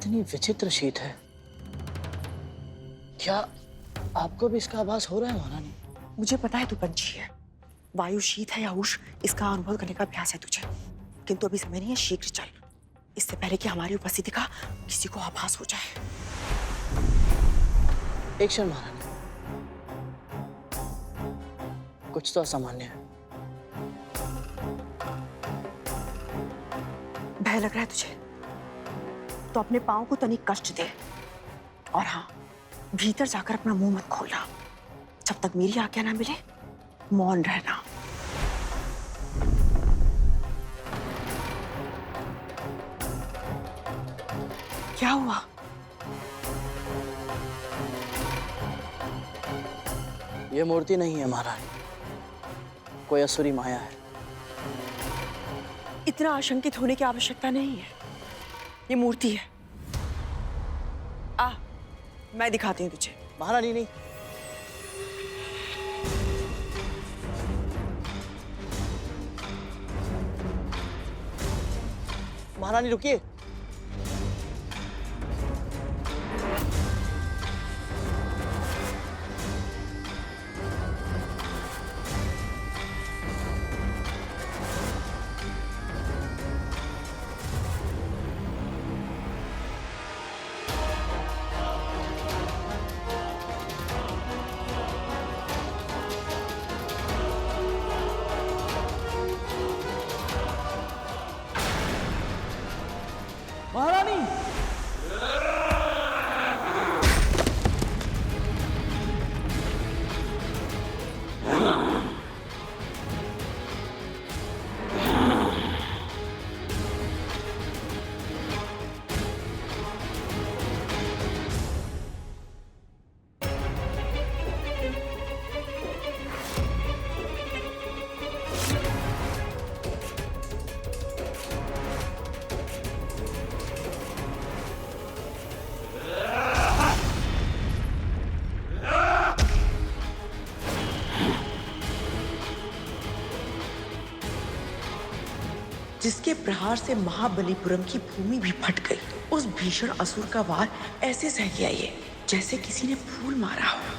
कितनी विचित्र शीत है। क्या आपको भी इसका आभास हो रहा है महारानी? मुझे पता है तू पंछी है, वायु शीत है या उष्ण, इसका अनुभव करने का अभ्यास है तुझे। किंतु अभी समय नहीं है, शीघ्र चल, इससे पहले कि हमारी उपस्थिति का किसी को आभास हो जाए। एक क्षण महारानी, कुछ तो असामान्य है। भय लग रहा है तुझे तो अपने पांव को तनिक कष्ट दे, और हाँ, भीतर जाकर अपना मुंह मत खोलना। जब तक मेरी आज्ञा ना मिले मौन रहना। क्या हुआ? यह मूर्ति नहीं है महारानी, कोई असुरी माया है। इतना आशंकित होने की आवश्यकता नहीं है, ये मूर्ति है। आ, मैं दिखाती हूँ तुझे। महारानी नहीं, महारानी रुकिए। महारानी, जिसके प्रहार से महाबलीपुरम की भूमि भी फट गई, उस भीषण असुर का वार ऐसे सह गया ये, जैसे किसी ने फूल मारा हो।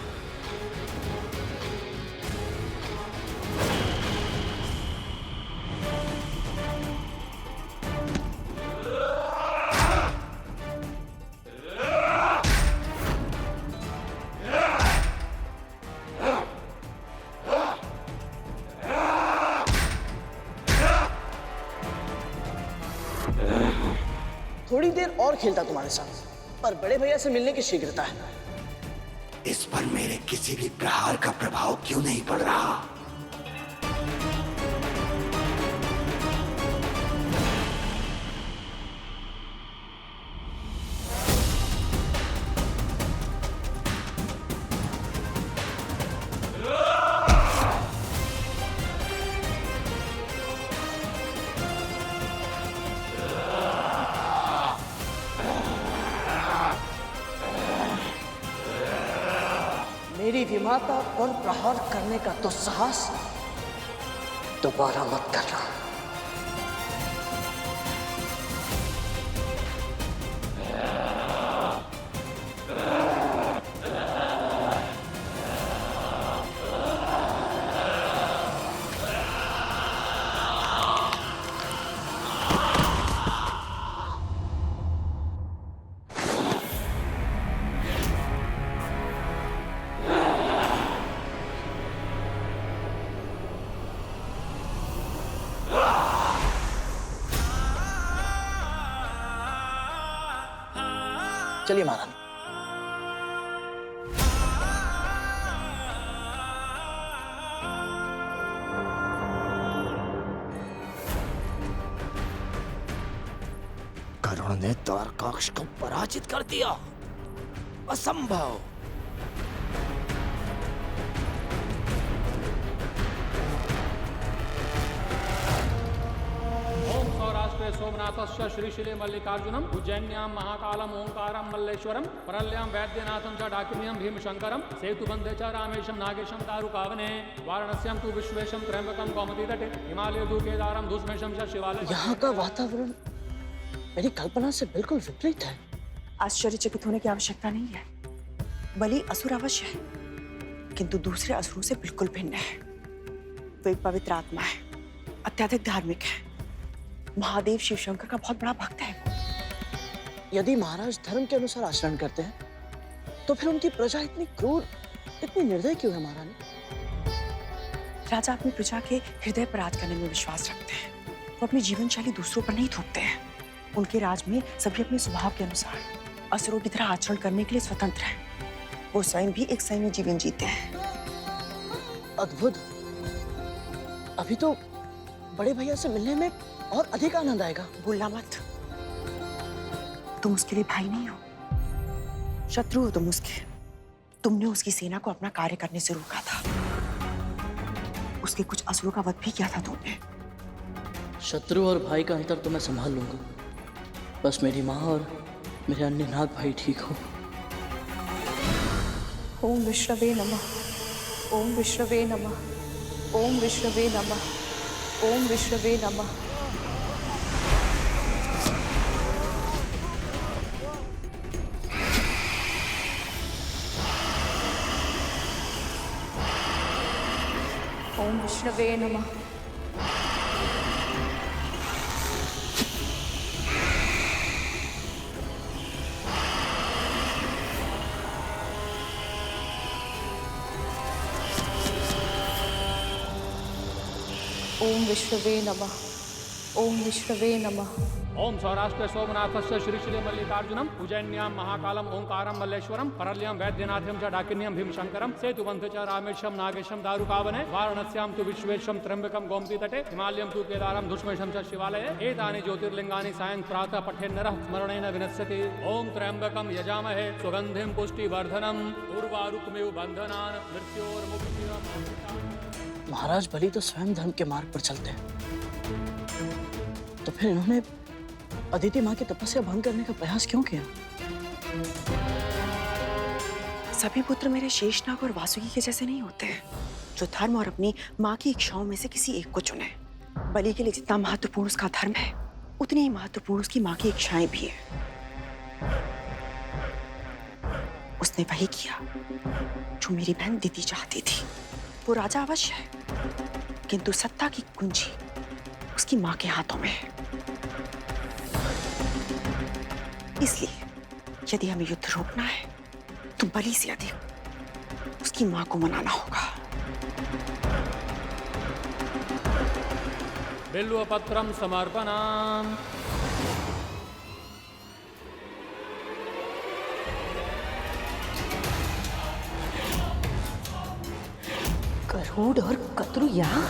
थोड़ी देर और खेलता तुम्हारे साथ, पर बड़े भैया से मिलने की शीघ्रता है। इस पर मेरे किसी भी प्रहार का प्रभाव क्यों नहीं पड़ रहा? मेरी विमाता पर प्रहार करने का तो साहस दोबारा मत करना। चलिए महारानी। करुण ने द्वारकाक्ष को पराजित कर दिया। असंभव। सोमनाथस्य श्रीशिले मल्लिकार्जुनम उज्जैन्यां महाकालम ओंकारम मल्लेश्वरम परल्यां वैद्यनाथं च डाकिन्यं भीमशंकरम सेतुबंधे च रामेशं नागेशं दारुकावने वाराणस्यां तु विश्वेशं त्र्यंबकं कौमुदी तटे हिमालय तु केदारं धूस्मेशं च शिवालय। यहाँ का वातावरण मेरी कल्पना से बिल्कुल विपरीत है। आश्चर्यचकित होने की आवश्यकता नहीं है। बलि असुर अवश्य है, किंतु दूसरे असुरों से बिल्कुल भिन्न है। वो एक पवित्र आत्मा है, अत्यधिक धार्मिक है, महादेव शिव शंकर का बहुत बड़ा भक्त है। यदि महाराज धर्म के अनुसार आचरण करते हैं तो फिर उनकी प्रजा इतनी क्रूर, इतनी निर्दयी क्यों है महारानी? राजा अपनी प्रजा के हृदय पर राज करने में विश्वास रखते हैं। वो अपनी जीवन शैली दूसरों पर नहीं थोपते हैं। उनके राज में सभी अपने स्वभाव के अनुसार असुरों की तरह आचरण करने के लिए स्वतंत्र हैं। वो स्वयं भी एक संयमी जीवन जीते हैं। अद्भुत। अभी तो बड़े भैया से मिलने में और अधिक आनंद आएगा। भूलना मत, तुम उसके लिए भाई नहीं हो, शत्रु हो तुम उसके। तुमने उसकी सेना को अपना कार्य करने से रोका था। उसके कुछ असुरों का वध भी किया था तुमने। शत्रु और भाई का अंतर तो मैं संभाल लूंगा, बस मेरी माँ और मेरे अन्य नाग भाई ठीक हो। ओम विष्णवे नमः, ओम विष्णवे नमः, ओम विष्णवे नमः, ओम विष्णवे नमः। ओम विष्णवे नमः। ओम विष्णवे नमः, ओम विष्णवे नमः। ओम सौराष्ट्र सोमनाथस्य श्रीशैले मल्लिकार्जुनम उज्जैन्यां महाकालम ओंकारम मल्लेश्वरम परल्यां वैद्यनाथं च डाकिन्यं भीमशंकरम सेतुबन्धे च रामेशं नागेशं दारुकावने वाराणस्यां तु विश्वेशं त्र्यंबकं गोमती तटे हिमालयं तु केदारं धुष्मेशं च शिवालये एतानि ज्योतिर्लिंगानि सायं प्रातः पठेन्नरः स्मरणेन विनश्यति। ओम त्र्यंबकं यजामहे सुगन्धिं पुष्टिवर्धनम् उर्वारुकमिव बन्धनान् मृत्योर्मुक्तिम्। महाराज बलि तो स्वयं धर्म के मार्ग पर चलते हैं, तो फिर इन्होंने अदिति माँ की तपस्या भंग करने का प्रयास क्यों किया? सभी पुत्र मेरे शेषनाग और वासुकी के जैसे नहीं होते हैं, जो धर्म और अपनी माँ की इच्छाओं में से किसी एक को चुने। बलि के लिए जितना महत्वपूर्ण उसका धर्म है, उतनी ही महत्वपूर्ण उसकी माँ की इच्छाएं भी है। उसने वही किया जो मेरी बहन दीदी चाहती थी। वो राजा अवश्य है, किंतु सत्ता की कुंजी उसकी माँ के हाथों में है। इसलिए यदि हमें युद्ध रोकना है तो बलि से अधिक उसकी माँ को मनाना होगा। बिल्वपत्रं समर्पणाम्। गरुड़ और कतरू यहाँ?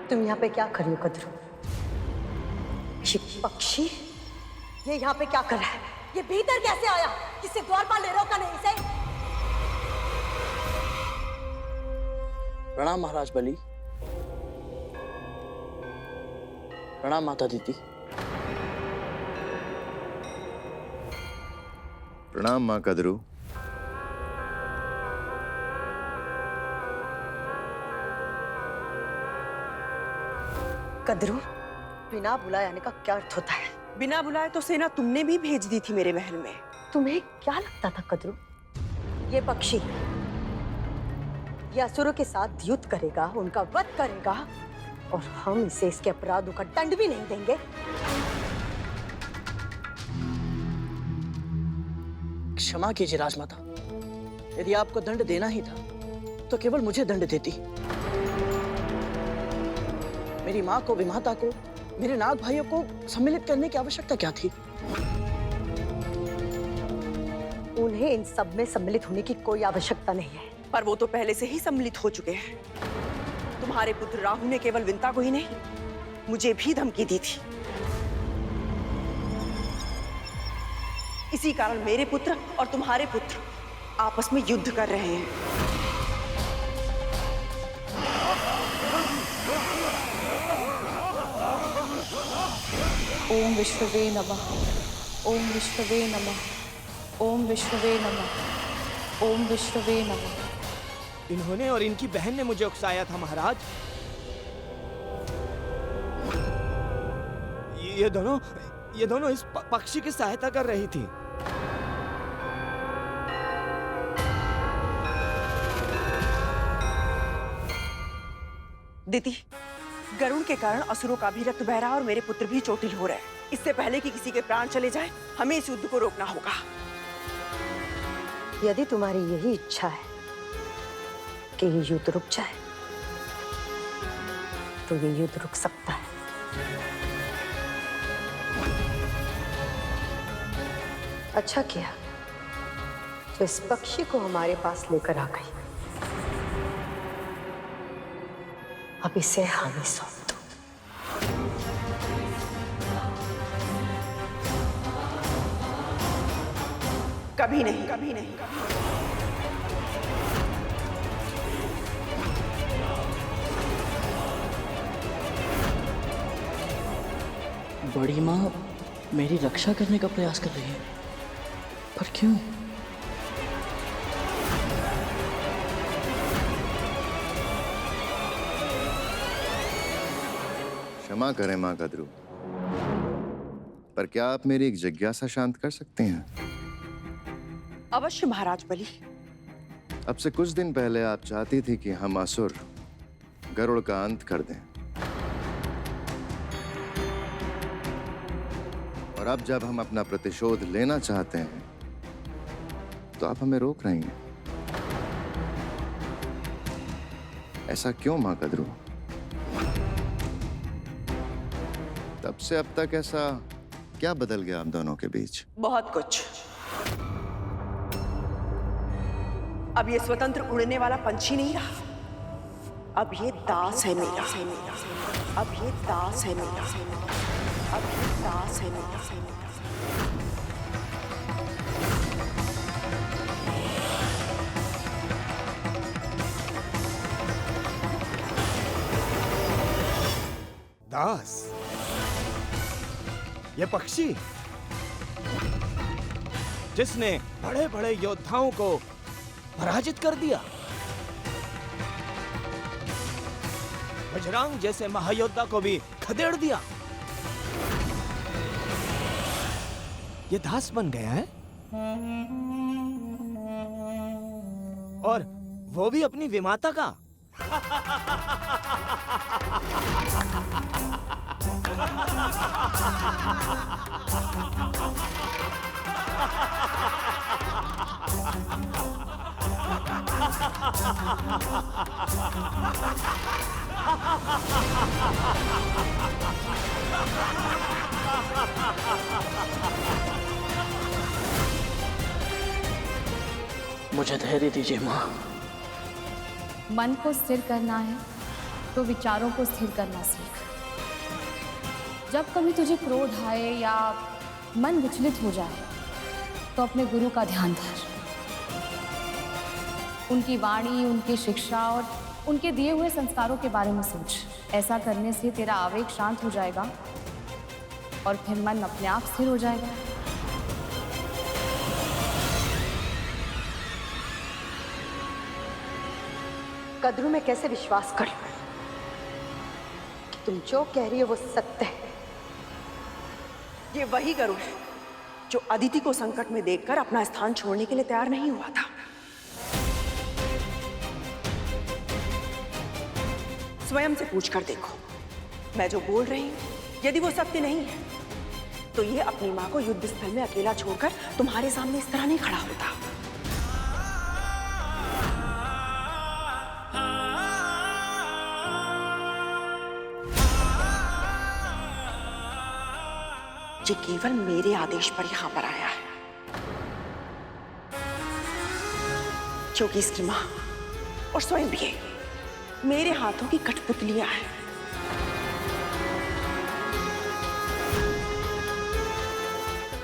तुम यहाँ पे क्या कर रही हो कद्रू? ये पक्षी ये यहाँ पे क्या कर रहा है? ये भीतर कैसे आया? किसी द्वारपाल ने रोका नहीं इसे? प्रणाम महाराज बलि। प्रणाम माता दीदी। प्रणाम माँ कद्रू। कद्रू, बिना बुलाए आने का क्या अर्थ होता है? बिना बुलाए तो सेना तुमने भी भेज दी थी मेरे महल में। तुम्हें क्या लगता था कद्रू? ये पक्षी ये असुरों के साथ युद्ध करेगा, उनका वध करेगा और हम इसे इसके अपराधों का दंड भी नहीं देंगे? क्षमा कीजिए राजमाता, यदि आपको दंड देना ही था तो केवल मुझे दंड देती। मेरी माँ को, विमाता को मेरे नाग भाइयों को सम्मिलित करने की आवश्यकता क्या थी? उन्हें इन सब में सम्मिलित होने की कोई आवश्यकता नहीं है। पर वो तो पहले से ही सम्मिलित हो चुके हैं। तुम्हारे पुत्र राहु ने केवल विंता को ही नहीं, मुझे भी धमकी दी थी। इसी कारण मेरे पुत्र और तुम्हारे पुत्र आपस में युद्ध कर रहे हैं। ओम विश्ववे नमः। ओम विश्ववे नमः। ओम विश्ववे नमः। ओम विश्ववे नमः। इन्होंने और इनकी बहन ने मुझे उकसाया था महाराज। ये दोनों इस पक्षी की सहायता कर रही थी। दीदी, गरुड़ के कारण असुरों का भी रक्त बह रहा और मेरे पुत्र भी चोटिल हो रहे हैं। इससे पहले कि किसी के प्राण चले जाए, हमें इस युद्ध को रोकना होगा। यदि तुम्हारी यही इच्छा है कि ये युद्ध रुक जाए, तो ये युद्ध रुक सकता है। अच्छा किया तो इस पक्षी को हमारे पास लेकर आ गई। अब इसे हमें सौंप दो। कभी नहीं, कभी नहीं, कभी नहीं। बड़ी माँ मेरी रक्षा करने का प्रयास कर रही है, पर क्यों? क्षमा करें माँ कद्रू, पर क्या आप मेरी एक जिज्ञासा शांत कर सकते हैं? अवश्य महाराज बलि। अब से कुछ दिन पहले आप चाहती थी कि हम असुर गरुड़ का अंत कर दें, और अब जब हम अपना प्रतिशोध लेना चाहते हैं तो आप हमें रोक रही हैं। ऐसा क्यों माँ कद्रू? तब से अब तक ऐसा क्या बदल गया आप दोनों के बीच? बहुत कुछ। अब ये स्वतंत्र उड़ने वाला पंछी नहीं रहा, अब ये दास है मेरा। अब ये दास है मेरा। अब ये दास है मेरा। दास? ये पक्षी जिसने बड़े बड़े योद्धाओं को पराजित कर दिया, बजरंग जैसे महायोद्धा को भी खदेड़ दिया, ये दास बन गया है? और वो भी अपनी विमाता का? मुझे धैर्य दीजिए माँ। मन को स्थिर करना है तो विचारों को स्थिर करना सीख। जब कभी तुझे क्रोध आए या मन विचलित हो जाए तो अपने गुरु का ध्यान धर। उनकी वाणी, उनकी शिक्षा और उनके दिए हुए संस्कारों के बारे में सोच। ऐसा करने से तेरा आवेग शांत हो जाएगा और फिर मन अपने आप स्थिर हो जाएगा। कद्रू में कैसे विश्वास कर लूं कि तुम जो कह रही हो वो सत्य है? ये वही गरुड़ है जो अदिति को संकट में देखकर अपना स्थान छोड़ने के लिए तैयार नहीं हुआ था। स्वयं से पूछ कर देखो, मैं जो बोल रही हूं यदि वो सत्य नहीं है तो ये अपनी मां को युद्ध स्थल में अकेला छोड़कर तुम्हारे सामने इस तरह नहीं खड़ा होता। ये केवल मेरे आदेश पर यहां पर आया है, क्योंकि इसकी मां और स्वयं भी मेरे हाथों की कठपुतलियां हैं।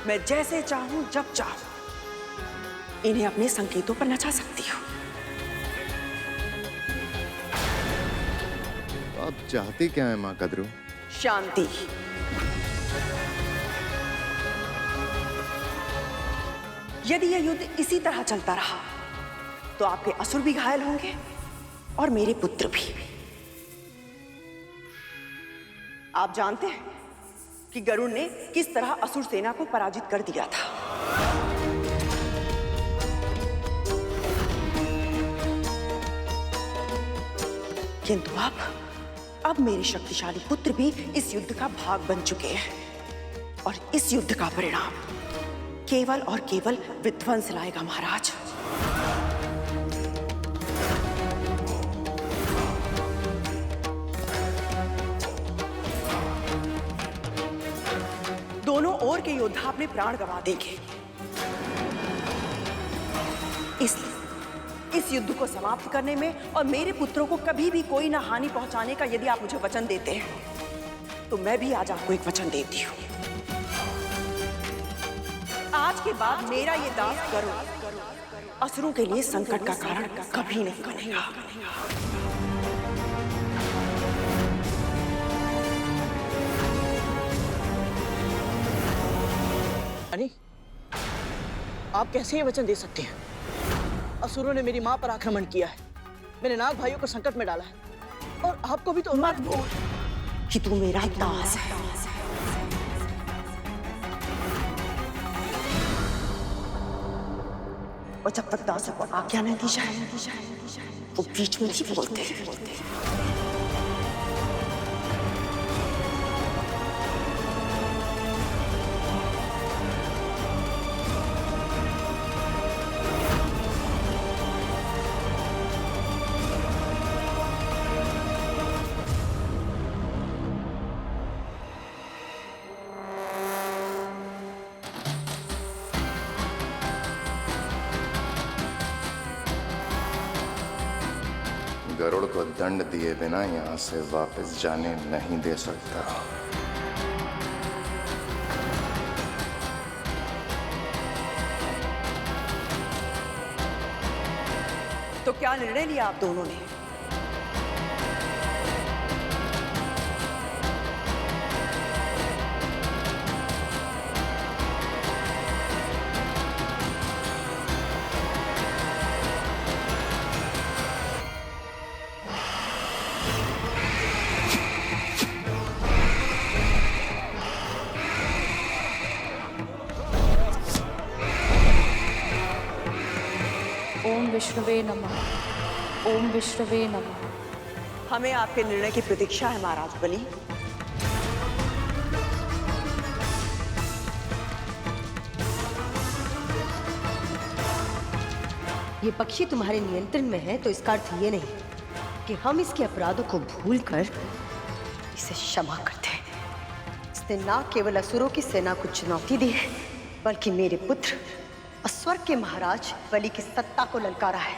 मैं जैसे चाहूं जब चाहूं इन्हें अपने संकेतों पर नचा सकती हूं। तो आप चाहती क्या है माँ कद्रू? शांति। यदि यह युद्ध इसी तरह चलता रहा तो आपके असुर भी घायल होंगे और मेरे पुत्र भी। आप जानते हैं कि गरुड़ ने किस तरह असुर सेना को पराजित कर दिया था। किंतु अब मेरे शक्तिशाली पुत्र भी इस युद्ध का भाग बन चुके हैं और इस युद्ध का परिणाम केवल और केवल विध्वंस लाएगा महाराज। दोनों ओर के योद्धा अपने प्राण गंवा देंगे। इसलिए इस युद्ध को समाप्त करने में और मेरे पुत्रों को कभी भी कोई ना हानि पहुंचाने का यदि आप मुझे वचन देते हैं तो मैं भी आज आपको एक वचन देती हूं। आज के बाद मेरा ये दास गरुड़ असुरों के लिए संकट का कारण कभी नहीं बनेगा। रानी, आप कैसे ये वचन दे सकते हैं? असुरों ने मेरी मां पर आक्रमण किया है, मेरे नाग भाइयों को संकट में डाला है और आपको भी तो मत बोल कि तू मेरा दास है। और जब तक दासों को आज्ञा नहीं दी जाए वो बीच में नहीं बोलते। गरुड़ को दंड दिए बिना यहाँ से वापस जाने नहीं दे सकता। तो क्या निर्णय लिया आप दोनों ने? ओम विष्णुवे नमः। ओम विष्णुवे नमः। हमें आपके निर्णय की प्रतीक्षा है महाराज बलि। ये पक्षी तुम्हारे नियंत्रण में है तो इसका अर्थ ये नहीं कि हम इसके अपराधों को भूलकर इसे क्षमा करते हैं। इसने न केवल असुरों की सेना को चुनौती दी है बल्कि मेरे पुत्र और स्वर्ग के महाराज बलि की सत्ता को ललकारा है।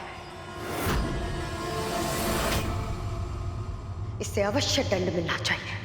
इसे अवश्य दंड मिलना चाहिए।